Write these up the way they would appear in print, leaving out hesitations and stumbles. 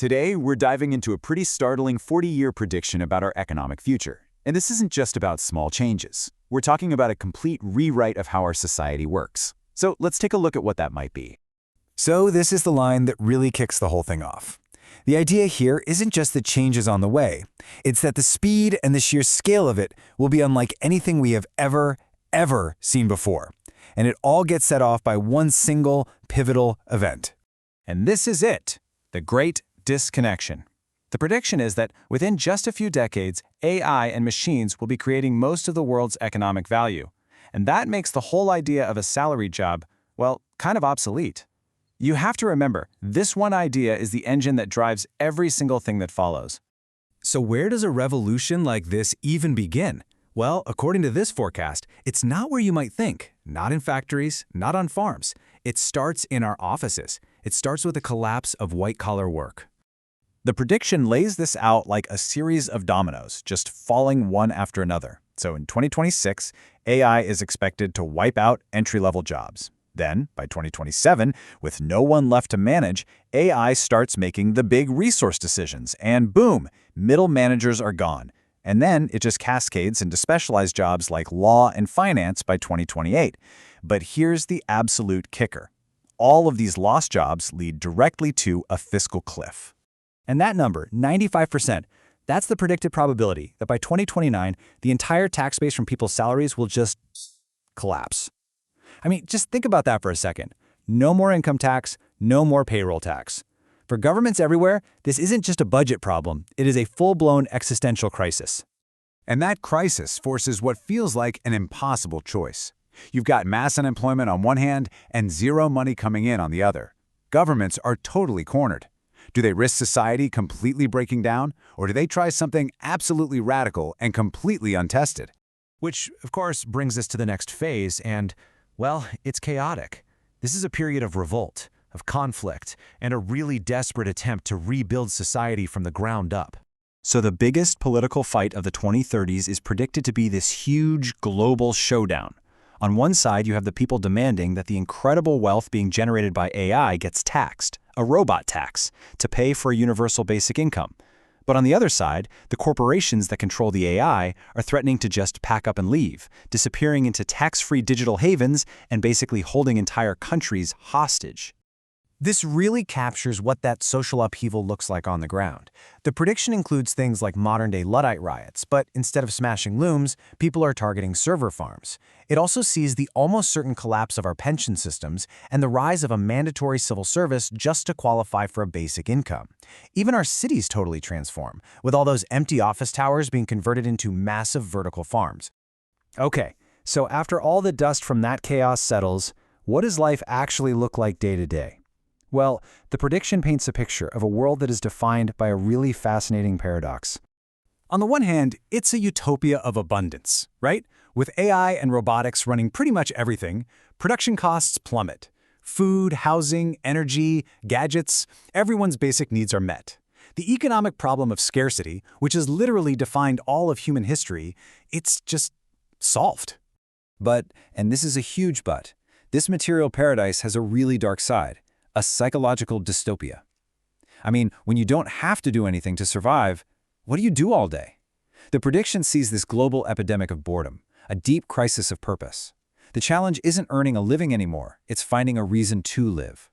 Today, we're diving into a pretty startling 40-year prediction about our economic future. And this isn't just about small changes. We're talking about a complete rewrite of how our society works. So let's take a look at what that might be. So this is the line that really kicks the whole thing off. The idea here isn't just that change is on the way. It's that the speed and the sheer scale of it will be unlike anything we have ever seen before. And it all gets set off by one single pivotal event. And this is it, the Great Disconnection. The prediction is that within just a few decades, AI and machines will be creating most of the world's economic value. And that makes the whole idea of a salaried job, well, kind of obsolete. You have to remember, this one idea is the engine that drives every single thing that follows. So where does a revolution like this even begin? Well, according to this forecast, it's not where you might think. Not in factories, not on farms. It starts in our offices. It starts with the collapse of white-collar work. The prediction lays this out like a series of dominoes, just falling one after another. So in 2026, AI is expected to wipe out entry-level jobs. Then, by 2027, with no one left to manage, AI starts making the big resource decisions, and boom, middle managers are gone. And then it just cascades into specialized jobs like law and finance by 2028. But here's the absolute kicker. All of these lost jobs lead directly to a fiscal cliff. And that number, 95%, that's the predicted probability that by 2029, the entire tax base from people's salaries will just collapse. I mean, just think about that for a second. No more income tax, no more payroll tax. For governments everywhere, this isn't just a budget problem, it is a full-blown existential crisis. And that crisis forces what feels like an impossible choice. You've got mass unemployment on one hand and zero money coming in on the other. Governments are totally cornered. Do they risk society completely breaking down, or do they try something absolutely radical and completely untested? Which, of course, brings us to the next phase, and, well, it's chaotic. This is a period of revolt, of conflict, and a really desperate attempt to rebuild society from the ground up. So the biggest political fight of the 2030s is predicted to be this huge global showdown. On one side, you have the people demanding that the incredible wealth being generated by AI gets taxed, a robot tax, to pay for a universal basic income. But on the other side, the corporations that control the AI are threatening to just pack up and leave, disappearing into tax-free digital havens and basically holding entire countries hostage. This really captures what that social upheaval looks like on the ground. The prediction includes things like modern-day Luddite riots, but instead of smashing looms, people are targeting server farms. It also sees the almost certain collapse of our pension systems and the rise of a mandatory civil service just to qualify for a basic income. Even our cities totally transform, with all those empty office towers being converted into massive vertical farms. Okay, so after all the dust from that chaos settles, what does life actually look like day to day? Well, the prediction paints a picture of a world that is defined by a really fascinating paradox. On the one hand, it's a utopia of abundance, right? With AI and robotics running pretty much everything, production costs plummet. Food, housing, energy, gadgets, everyone's basic needs are met. The economic problem of scarcity, which has literally defined all of human history, it's just solved. But, and this is a huge but, this material paradise has a really dark side. A psychological dystopia. I mean, when you don't have to do anything to survive, what do you do all day? The prediction sees this global epidemic of boredom, a deep crisis of purpose. The challenge isn't earning a living anymore, it's finding a reason to live.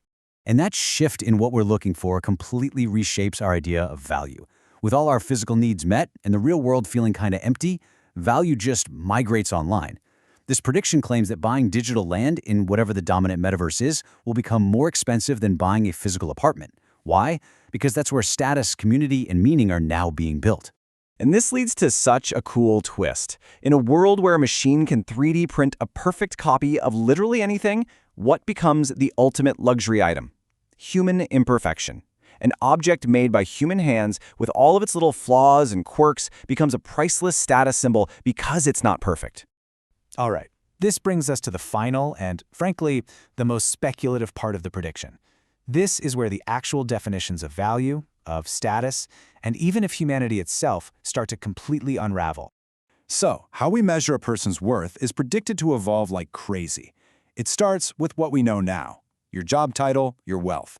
And that shift in what we're looking for completely reshapes our idea of value. With all our physical needs met and the real world feeling kind of empty, value just migrates online. This prediction claims that buying digital land in whatever the dominant metaverse is will become more expensive than buying a physical apartment. Why? Because that's where status, community, and meaning are now being built. And this leads to such a cool twist. In a world where a machine can 3D print a perfect copy of literally anything, what becomes the ultimate luxury item? Human imperfection. An object made by human hands with all of its little flaws and quirks becomes a priceless status symbol because it's not perfect. All right, this brings us to the final and, frankly, the most speculative part of the prediction. This is where the actual definitions of value, of status, and even of humanity itself start to completely unravel. So, how we measure a person's worth is predicted to evolve like crazy. It starts with what we know now, your job title, your wealth.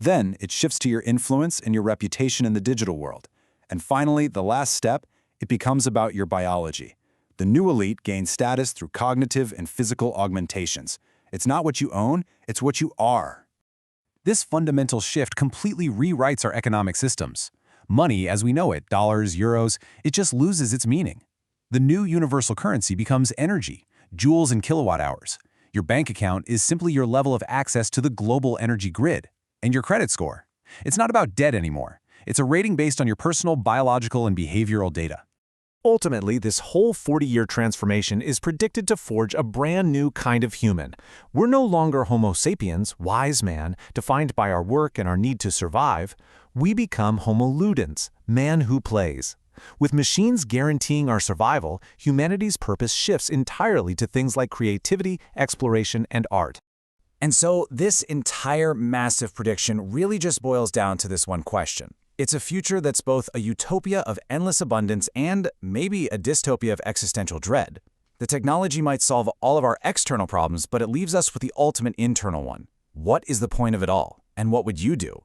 Then it shifts to your influence and your reputation in the digital world. And finally, the last step, it becomes about your biology. The new elite gains status through cognitive and physical augmentations. It's not what you own, it's what you are. This fundamental shift completely rewrites our economic systems. Money, as we know it, dollars, euros, it just loses its meaning. The new universal currency becomes energy, joules and kilowatt hours. Your bank account is simply your level of access to the global energy grid. And your credit score. It's not about debt anymore. It's a rating based on your personal, biological, and behavioral data. Ultimately, this whole 40-year transformation is predicted to forge a brand new kind of human. We're no longer Homo sapiens, wise man, defined by our work and our need to survive. We become Homo Ludens, man who plays. With machines guaranteeing our survival, humanity's purpose shifts entirely to things like creativity, exploration, and art. And so this entire massive prediction really just boils down to this one question. It's a future that's both a utopia of endless abundance and maybe a dystopia of existential dread. The technology might solve all of our external problems, but it leaves us with the ultimate internal one. What is the point of it all? And what would you do?